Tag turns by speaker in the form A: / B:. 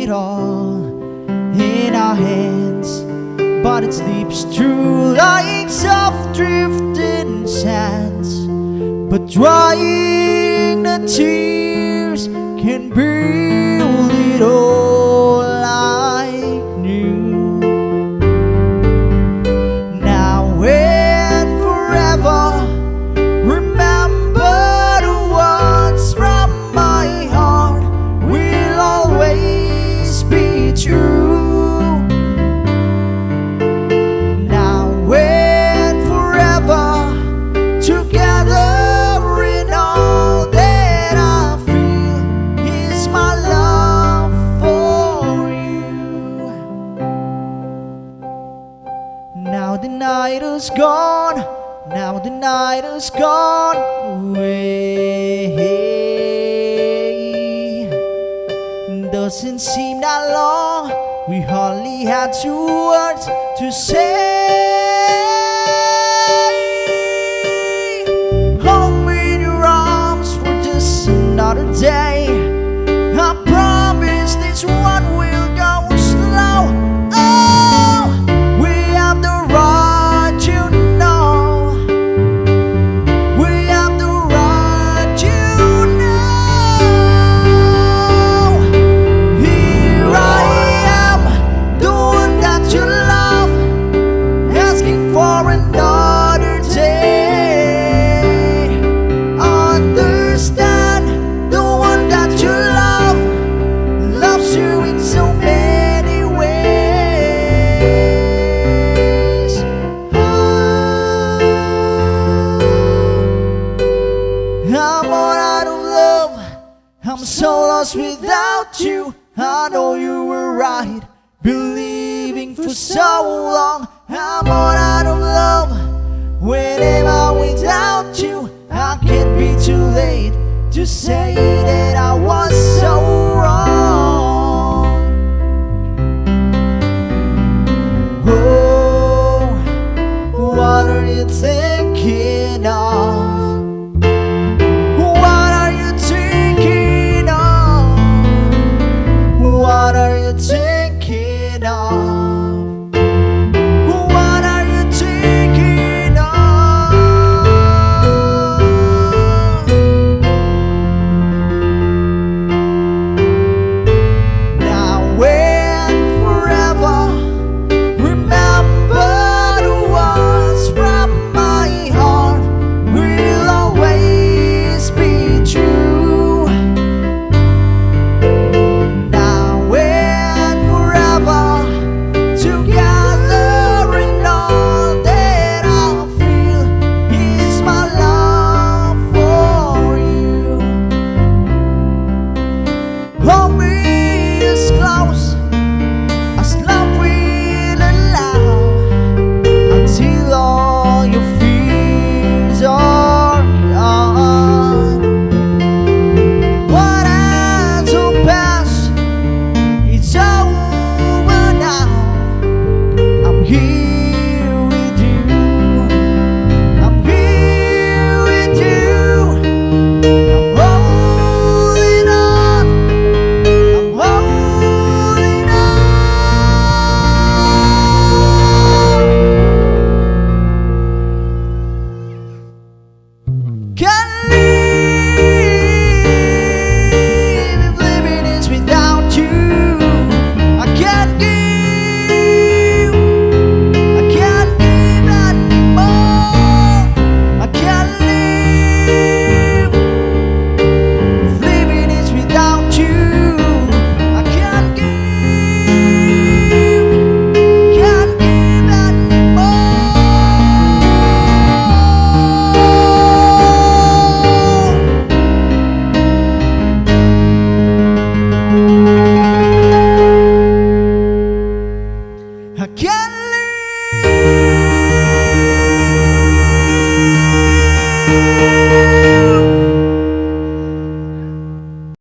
A: it all in our hands, but it slips through like soft drifting sands. But drying the tears can build it all like new. Now and forever, remember the words from my heart will always be true. Now and forever, together in all that I feel is my love for you. Now the night is gone, now the night is gone away. Doesn't seem that long, we hardly had 2 words to say. Hold me in your arms for just another day. I promise this one will go slow. Oh, we have the right, you know. We have the right, you know. Here I am, the one that you love, asking for another day. Understand, the one that you love loves you in so many ways. I'm all out of love, I'm so lost without you. I know you were right, believing for so long. I'm all out of love, when am I without you? I can't be too late to say that I was so wrong. Oh, what are you thinking of? What are you thinking of? What are you thinking of? What are you thinking of? Now and forever, remember the words from my heart will always be true. Now and forever, together in all that I feel is my love for you. Hold me as close